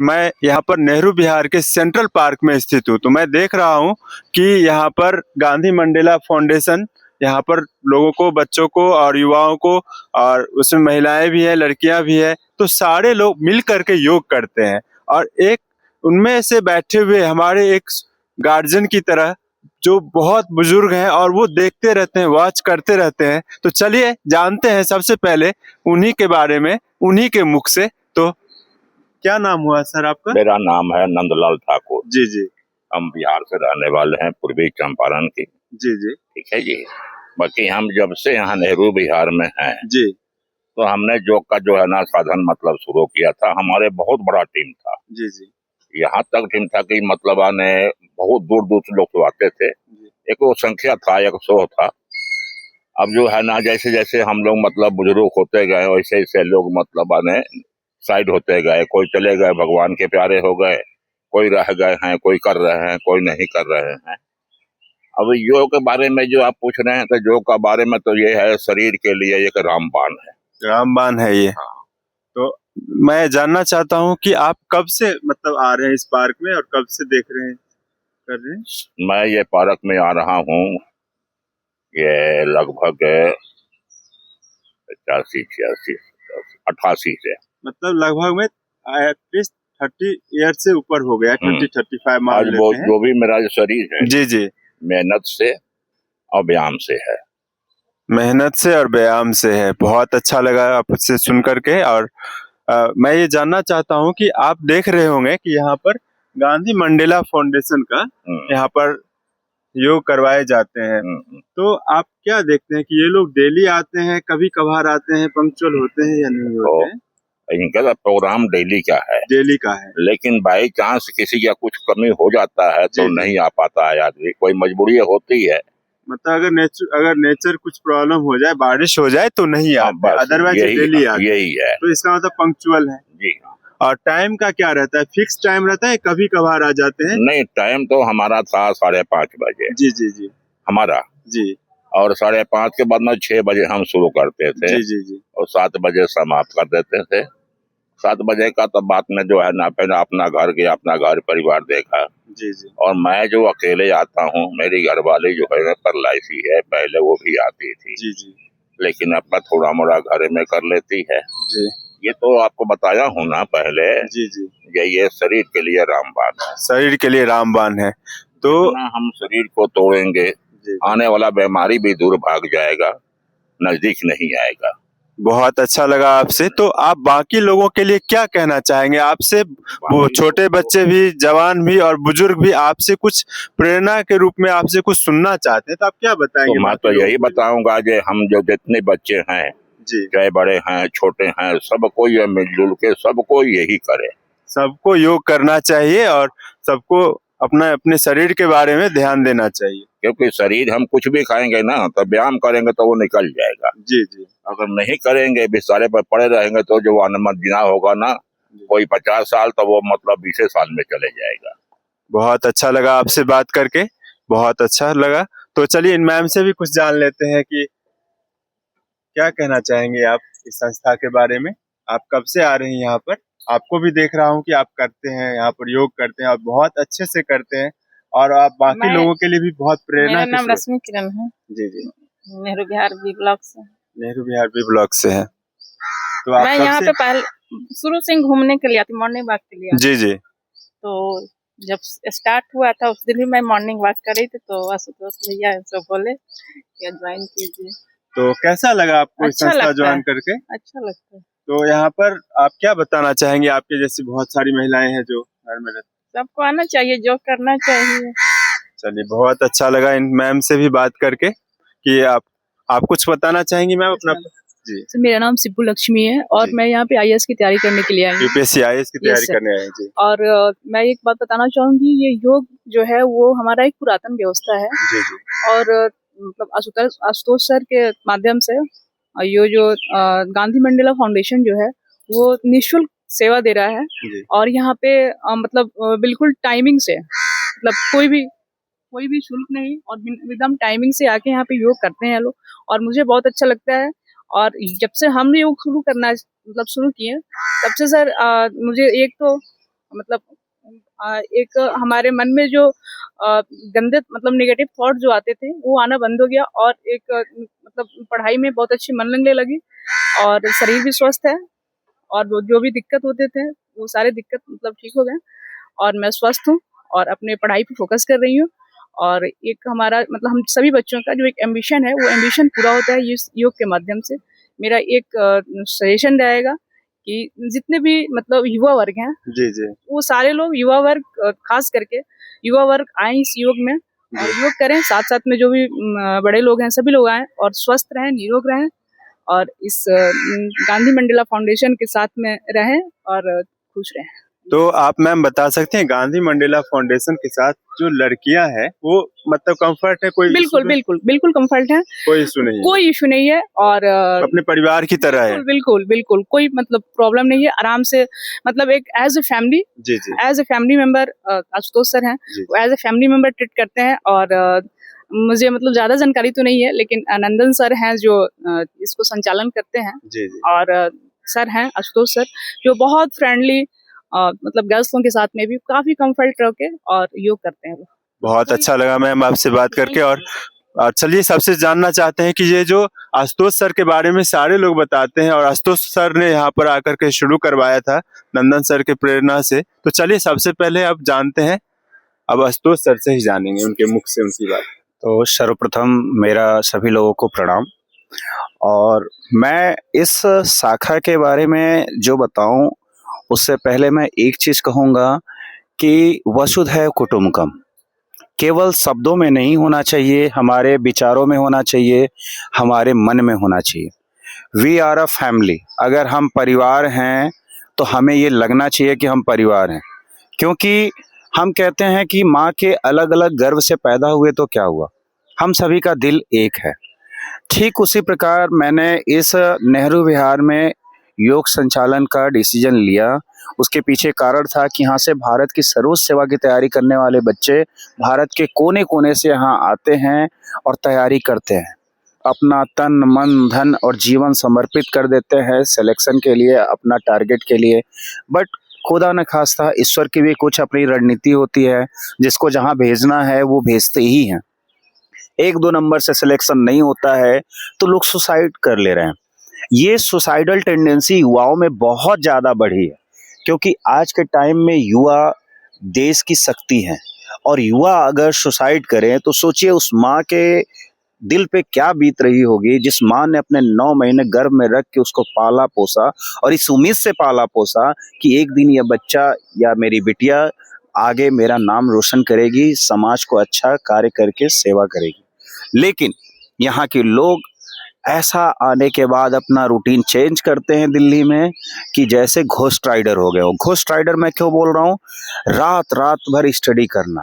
मैं यहाँ पर नेहरू विहार के सेंट्रल पार्क में स्थित हूँ। तो मैं देख रहा हूँ कि यहाँ पर गांधी मंडेला फाउंडेशन यहाँ पर लोगों को, बच्चों को और युवाओं को, और उसमें महिलाएं भी हैं, लड़कियां भी हैं, तो सारे लोग मिल करके योग करते हैं। और एक उनमें से बैठे हुए हमारे एक गार्जियन की तरह जो बहुत बुजुर्ग हैं और वो देखते रहते हैं, वॉच करते रहते हैं। तो चलिए जानते हैं सबसे पहले उन्हीं के बारे में, उन्हीं के मुख से। तो क्या नाम हुआ सर आपका? मेरा नाम है नंदलाल ठाकुर। जी जी। हम बिहार से रहने वाले हैं, पूर्वी चंपारण की। जी जी। ठीक है जी। बाकी हम जब से यहाँ नेहरू बिहार में हैं जी तो हमने योग का जो है ना साधन मतलब शुरू किया था। हमारे बहुत बड़ा टीम था। जी जी। यहाँ तक टीम था कि मतलब आने बहुत दूर दूर से लोग तो आते थे। एक वो संख्या था, 100 था। अब जो है ना जैसे जैसे हम लोग मतलब बुजुर्ग होते गए वैसे वैसे लोग मतलब आने साइड होते गए। कोई चले गए, भगवान के प्यारे हो गए, कोई रह गए हैं, कोई कर रहे हैं, कोई नहीं कर रहे हैं। अब योग के बारे में जो आप पूछ रहे हैं तो योग के बारे में तो ये है, शरीर के लिए एक रामबाण है। रामबाण है ये। हाँ। तो मैं जानना चाहता हूँ कि आप कब से मतलब आ रहे हैं इस पार्क में और कब से देख रहे हैं, कर रहे हैं? मैं ये पार्क में आ रहा हूँ ये लगभग 85, 86, 88 से। मतलब लगभग में एटलीस्ट 30 ईयर से ऊपर हो गया, 30-35 मान आज लेते हैं। जो भी मेरा जो शरीर है जी जी। मेहनत से और व्यायाम से है। मेहनत से और व्यायाम से है। बहुत अच्छा लगा आपसे सुन करके। और मैं ये जानना चाहता हूँ कि आप देख रहे होंगे कि यहाँ पर गांधी मंडेला फाउंडेशन का यहाँ पर योग करवाए जाते हैं। तो आप क्या देखते हैं कि ये लोग डेली आते हैं, कभी कभार आते हैं, पंक्चुअल होते हैं या नहीं होते हैं? इनका प्रोग्राम डेली का है। डेली का है। लेकिन बाई चांस किसी का कुछ कमी हो जाता है तो नहीं आ पाता है आदमी, कोई मजबूरी होती है। मतलब अगर नेचर कुछ प्रॉब्लम हो जाए, बारिश हो जाए तो नहीं आते, अदरवाइज डेली आते। यही है। तो इसका मतलब पंक्चुअल है। जी हाँ। और टाइम का क्या रहता है? फिक्स टाइम रहता है, कभी कभार आ जाते हैं? नहीं, टाइम तो हमारा था 5:30 बजे। जी जी जी। हमारा जी। और 5:30 के बाद में 6 बजे हम शुरू करते थे। जी जी जी। और 7 बजे समाप्त कर देते थे। 7 बजे का तो बात में जो है ना पहले अपना घर गया, अपना घर परिवार देखा। जी जी। और मैं जो अकेले आता हूँ, मेरी घरवाली जो है पैरालाइसी है, पहले वो भी आती थी। जी जी। लेकिन अब थोड़ा मोड़ा घर में कर लेती है। जी। ये तो आपको बताया हूँ ना पहले। जी जी। ये शरीर के लिए रामबाण है। शरीर के लिए रामबाण है। तो हम शरीर को तोड़ेंगे, आने वाला बीमारी भी दूर भाग जाएगा, नजदीक नहीं आएगा। बहुत अच्छा लगा आपसे। तो आप बाकी लोगों के लिए क्या कहना चाहेंगे? आपसे वो छोटे बच्चे भी, जवान भी और बुजुर्ग भी आपसे कुछ प्रेरणा के रूप में आपसे कुछ सुनना चाहते हैं, तो आप क्या बताएंगे? तो मैं तो यही बताऊंगा कि हम जो जितने बच्चे हैं, चाहे बड़े हैं छोटे हैं, सबको ये मिलजुल के सबको यही करे। सबको योग करना चाहिए और सबको अपना अपने शरीर के बारे में ध्यान देना चाहिए। क्योंकि शरीर हम कुछ भी खाएंगे ना तो व्यायाम करेंगे तो वो निकल जाएगा। जी जी। अगर नहीं करेंगे, बिस्तारे पर पड़े रहेंगे तो जो जीना होगा ना, कोई 50 साल तो वो मतलब 20 साल में चले जाएगा। बहुत अच्छा लगा आपसे बात करके, बहुत अच्छा लगा। तो चलिए इन मैम से भी कुछ जान लेते हैं कि क्या कहना चाहेंगे आप इस संस्था के बारे में। आप कब से आ रहे हैं यहाँ पर? आपको भी देख रहा हूँ कि आप करते हैं, यहाँ पर योग करते हैं और बहुत अच्छे से करते हैं, और आप बाकी लोगों के लिए भी बहुत प्रेरणा। मेरा नाम रश्मि किरण है। जी जी। नेहरू बिहार बी ब्लॉक से। नेहरू बिहार बी ब्लॉक से है। तो आप मैं यहाँ पे पहले शुरू से घूमने के लिए आती, मॉर्निंग वॉक के लिए आती। जी जी। तो जब स्टार्ट हुआ था उस दिन भी मैं मॉर्निंग वॉक कर रही थी, तो आशुतोष भैया सब बोले कि ज्वाइन कीजिए। तो कैसा लगा आपको इस संस्था ज्वाइन करके? अच्छा लगता है। तो यहाँ पर आप क्या बताना चाहेंगे? आपके जैसी बहुत सारी महिलाएं हैं जो घर में रहती, सबको आना चाहिए, जो करना चाहिए। चलिए बहुत अच्छा लगा इन मैम से भी बात करके। कि आप कुछ बताना चाहेंगी मैम अपना? जी। मेरा नाम सिब्बू लक्ष्मी है और मैं यहाँ पे आईएएस की तैयारी करने के लिए आई हूँ। यूपीएससी आईएएस की तैयारी करने आई जी। और मैं एक बात बताना चाहूंगी, ये योग जो है वो हमारा एक पुरातन व्यवस्था है। जी जी। और मतलब आशुतोष सर के माध्यम से ये जो गांधी मंडेला फाउंडेशन जो है वो निःशुल्क सेवा दे रहा है। और यहाँ पे मतलब बिल्कुल टाइमिंग से, मतलब कोई भी शुल्क नहीं और एकदम टाइमिंग से आके यहाँ पे योग करते हैं लोग, और मुझे बहुत अच्छा लगता है। और जब से हम योग शुरू किए तब से सर मुझे एक तो मतलब एक हमारे मन में जो गंदे मतलब नेगेटिव थॉट जो आते थे वो आना बंद हो गया, और एक मतलब पढ़ाई में बहुत अच्छी मन लगने लगी, और शरीर भी स्वस्थ है, और जो भी दिक्कत होते थे वो सारे दिक्कत मतलब ठीक हो गए, और मैं स्वस्थ हूँ और अपने पढ़ाई पे फोकस कर रही हूँ। और एक हमारा मतलब हम सभी बच्चों का जो एक एम्बिशन है वो एम्बिशन पूरा होता है इस योग के माध्यम से। मेरा एक सजेशन रहेगा कि जितने भी मतलब युवा वर्ग हैं जी जी वो सारे लोग युवा वर्ग खास करके युवा वर्ग आए इस योग में और योग करें, साथ साथ में जो भी बड़े लोग हैं सभी लोग आए और स्वस्थ रहें, निरोग रहें, और इस गांधी मंडेला फाउंडेशन के साथ में रहें और खुश रहें। तो आप मैम बता सकते हैं गांधी मंडेला फाउंडेशन के साथ जो लड़कियां हैं वो मतलब कंफर्ट है, कोई बिल्कुल बिल्कुल बिल्कुल कंफर्ट है, कोई इशू नहीं है, कोई इशू नहीं है, और अपने परिवार की तरह है। बिल्कुल बिल्कुल बिल्कुल कोई मतलब प्रॉब्लम नहीं है, आराम से मतलब एक एज ए फैमिली, जी जी as a family member Ashutosh sir हैं, जी वो as a family member treat करते हैं। और मुझे मतलब ज्यादा जानकारी तो नहीं है, लेकिन नंदन सर हैं जो इसको संचालन करते हैं, जी जी और सर हैं आशुतोष सर जो बहुत फ्रेंडली मतलब गर्ल्सों के साथ में भी काफी कंफर्ट रह के और योग करते हैं वो। बहुत अच्छा लगा मैम आपसे बात करके। और चलिए सबसे जानना चाहते हैं कि ये जो आशुतोष सर के बारे में सारे लोग बताते हैं और आशुतोष सर ने यहाँ पर आकर के शुरू करवाया था नंदन सर के प्रेरणा से, तो चलिए सबसे पहले अब जानते हैं, अब आशुतोष सर से ही जानेंगे उनके मुख से उनकी बात। तो सर्वप्रथम मेरा सभी लोगों को प्रणाम। और मैं इस शाखा के बारे में जो बताऊं उससे पहले मैं एक चीज़ कहूँगा कि वसुधैव कुटुम्बकम केवल शब्दों में नहीं होना चाहिए, हमारे विचारों में होना चाहिए, हमारे मन में होना चाहिए। We are a family. अगर हम परिवार हैं तो हमें ये लगना चाहिए कि हम परिवार हैं, क्योंकि हम कहते हैं कि माँ के अलग अलग गर्भ से पैदा हुए तो क्या हुआ, हम सभी का दिल एक है। ठीक उसी प्रकार मैंने इस नेहरू विहार में योग संचालन का डिसीजन लिया। उसके पीछे कारण था कि यहाँ से भारत की सर्वोच्च सेवा की तैयारी करने वाले बच्चे भारत के कोने कोने से यहाँ आते हैं और तैयारी करते हैं, अपना तन मन धन और जीवन समर्पित कर देते हैं सिलेक्शन के लिए, अपना टारगेट के लिए। बट खुदा न खास्ता ईश्वर की भी कुछ अपनी रणनीति होती है, जिसको जहाँ भेजना है वो भेजते ही हैं। एक दो नंबर से सिलेक्शन नहीं होता है तो लोग सुसाइड कर ले रहे हैं। ये सुसाइडल टेंडेंसी युवाओं में बहुत ज़्यादा बढ़ी है, क्योंकि आज के टाइम में युवा देश की शक्ति हैं, और युवा अगर सुसाइड करें तो सोचिए उस माँ के दिल पे क्या बीत रही होगी, जिस माँ ने अपने 9 महीने गर्भ में रख के उसको पाला पोसा और इस उम्मीद से पाला पोसा कि एक दिन यह बच्चा या मेरी बिटिया आगे मेरा नाम रोशन करेगी, समाज को अच्छा कार्य करके सेवा करेगी। लेकिन यहाँ के लोग ऐसा आने के बाद अपना रूटीन चेंज करते हैं दिल्ली में कि जैसे घोस्ट राइडर हो गए हो। घोस्ट राइडर मैं क्यों बोल रहा हूँ, रात रात भर स्टडी करना।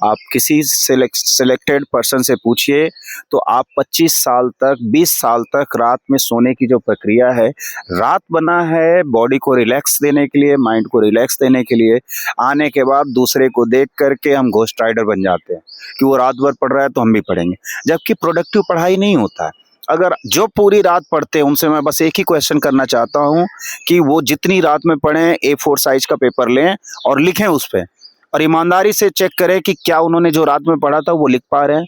आप किसी सिलेक्टेड पर्सन से पूछिए तो आप 25 साल तक 20 साल तक रात में सोने की जो प्रक्रिया है, रात बना है बॉडी को रिलैक्स देने के लिए, माइंड को रिलैक्स देने के लिए। आने के बाद दूसरे को देख करके हम घोस्ट राइडर बन जाते हैं कि वो रात भर पढ़ रहा है तो हम भी पढ़ेंगे, जबकि प्रोडक्टिव पढ़ाई नहीं होता है। अगर जो पूरी रात पढ़ते हैं उनसे मैं बस एक ही क्वेश्चन करना चाहता हूँ कि वो जितनी रात में पढ़ें A4 साइज का पेपर लें और लिखें उस पर, और ईमानदारी से चेक करें कि क्या उन्होंने जो रात में पढ़ा था वो लिख पा रहे हैं।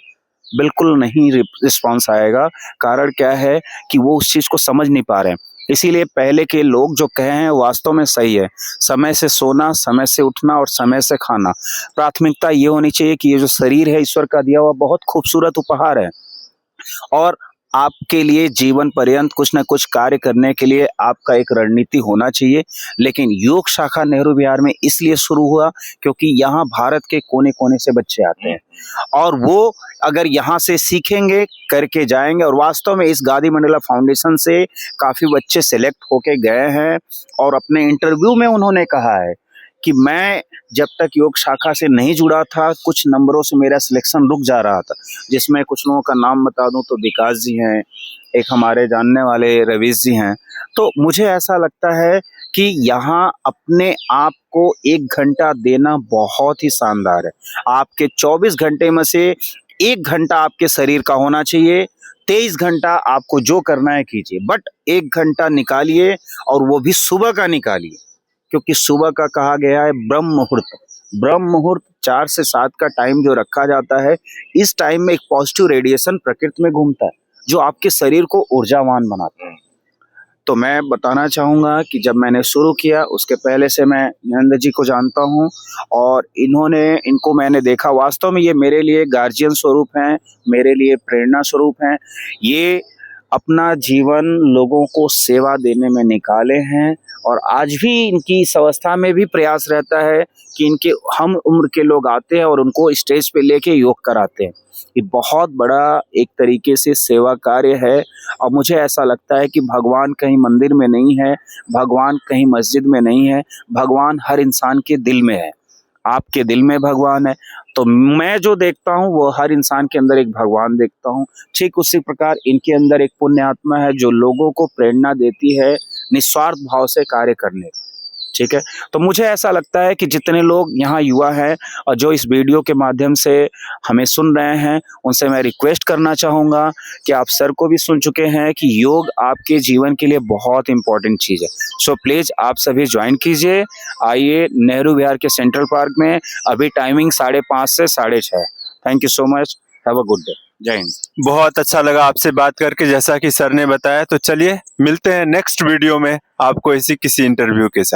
बिल्कुल नहीं रिस्पॉन्स आएगा। कारण क्या है कि वो उस चीज़ को समझ नहीं पा रहे हैं। इसीलिए पहले के लोग जो कहे हैं वास्तव में सही है। समय से सोना, समय से उठना और समय से खाना। प्राथमिकता ये होनी चाहिए कि ये जो शरीर है ईश्वर का दिया हुआ बहुत खूबसूरत उपहार है, और आपके लिए जीवन पर्यंत कुछ न कुछ कार्य करने के लिए आपका एक रणनीति होना चाहिए। लेकिन योग शाखा नेहरू विहार में इसलिए शुरू हुआ क्योंकि यहाँ भारत के कोने कोने से बच्चे आते हैं, और वो अगर यहाँ से सीखेंगे, करके जाएंगे। और वास्तव में इस गांधी मंडेला फाउंडेशन से काफ़ी बच्चे सेलेक्ट होके गए हैं, और अपने इंटरव्यू में उन्होंने कहा है कि मैं जब तक योग शाखा से नहीं जुड़ा था कुछ नंबरों से मेरा सिलेक्शन रुक जा रहा था, जिसमें कुछ लोगों का नाम बता दूं तो विकास जी हैं, एक हमारे जानने वाले रवीश जी हैं। तो मुझे ऐसा लगता है कि यहाँ अपने आप को 1 घंटा देना बहुत ही शानदार है। आपके 24 घंटे में से 1 घंटा आपके शरीर का होना चाहिए, 23 घंटा आपको जो करना है कीजिए, बट 1 घंटा निकालिए, और वो भी सुबह का निकालिए, क्योंकि सुबह का कहा गया है ब्रह्म मुहूर्त 4 से 7 का टाइम जो रखा जाता है, इस टाइम में एक पॉजिटिव रेडिएशन प्रकृति में घूमता है जो आपके शरीर को ऊर्जावान बनाता है। तो मैं बताना चाहूँगा कि जब मैंने शुरू किया उसके पहले से मैं नरेंद्र जी को जानता हूँ और इनको मैंने देखा, वास्तव में ये मेरे लिए गार्जियन स्वरूप हैं, मेरे लिए प्रेरणा स्वरूप हैं। ये अपना जीवन लोगों को सेवा देने में निकाले हैं और आज भी इनकी इस अवस्था में भी प्रयास रहता है कि इनके हम उम्र के लोग आते हैं और उनको स्टेज पे लेके योग कराते हैं। ये बहुत बड़ा एक तरीके से सेवा कार्य है और मुझे ऐसा लगता है कि भगवान कहीं मंदिर में नहीं है, भगवान कहीं मस्जिद में नहीं है, भगवान हर इंसान के दिल में है। आपके दिल में भगवान है, तो मैं जो देखता हूँ वो हर इंसान के अंदर एक भगवान देखता हूँ। ठीक उसी प्रकार इनके अंदर एक पुण्य आत्मा है जो लोगों को प्रेरणा देती है निस्वार्थ भाव से कार्य करने का। ठीक है, तो मुझे ऐसा लगता है कि जितने लोग यहाँ युवा हैं और जो इस वीडियो के माध्यम से हमें सुन रहे हैं, उनसे मैं रिक्वेस्ट करना चाहूँगा कि आप सर को भी सुन चुके हैं कि योग आपके जीवन के लिए बहुत इंपॉर्टेंट चीज़ है। सो प्लीज़ आप सभी ज्वाइन कीजिए, आइए नेहरू विहार के सेंट्रल पार्क में। अभी टाइमिंग 5:30 से 6:30। Thank you so much, have a good day, जय हिंद। बहुत अच्छा लगा आपसे बात करके, जैसा कि सर ने बताया। तो चलिए मिलते हैं नेक्स्ट वीडियो में आपको ऐसी किसी इंटरव्यू के साथ।